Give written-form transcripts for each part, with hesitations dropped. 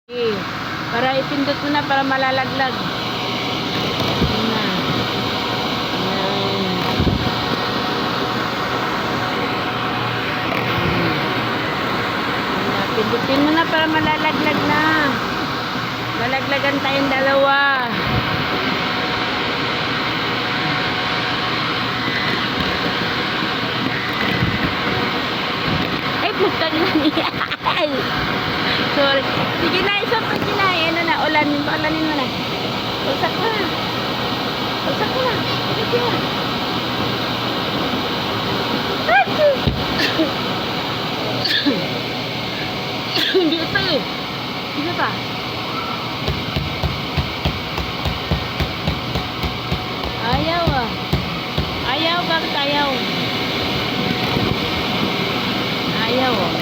Okay. Para ipindot mo na para malalaglag. Ayan na. Ayan. Ayan. Pindutin mo na para malalaglag na. Lalaglagan tayong dalawa. Ay, putang na niya. Sorry. Sige na, isang pa kinain. Ano na, ulanin mo na. Ulsak mo na. Ulsak mo na. Sige na. Hindi ito eh. Sige pa. Ayaw ah. Ayaw, bakit ayaw? Ayaw ah.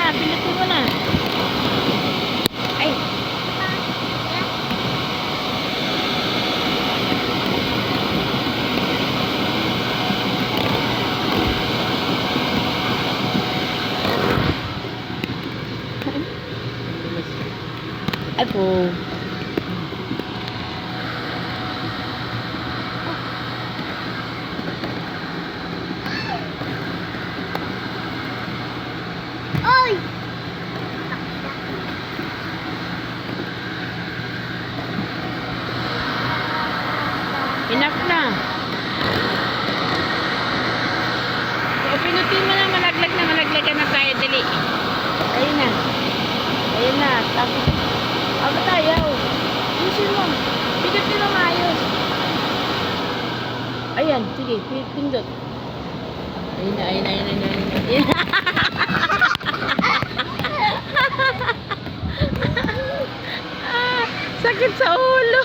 Pindutin mo na. Ay. Ako. Oy! Enough na. O, pinutin mo na, malaglagan na tayo, dali. Ayun na. Ayun na. Tapos, agad ayaw. Ayusin mo. Pinutin mo maayos. Ayan, sige, pindot. Ayun na. Sakit sa ulo.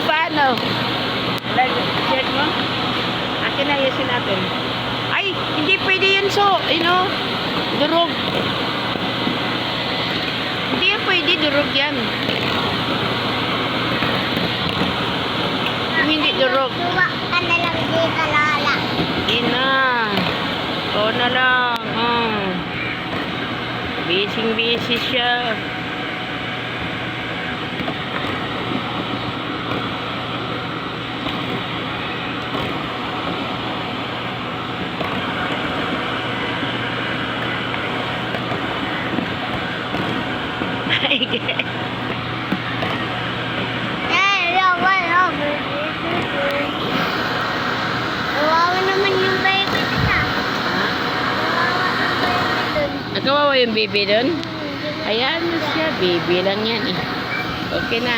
Paano? Shirt mo? Akin na, ayusin natin. Ay, hindi pwede yun, durog. Hindi yan pwede, durog yan. Kung hindi durog. Tuwa ka na lang dito, Lola. Hindi na. Ito na lang. Busy siya. Kawawa naman yung baby dun ah. Kawawa ang baby dun. Nakawawa yung baby doon? Ayan siya, baby lang yan eh. Okay na.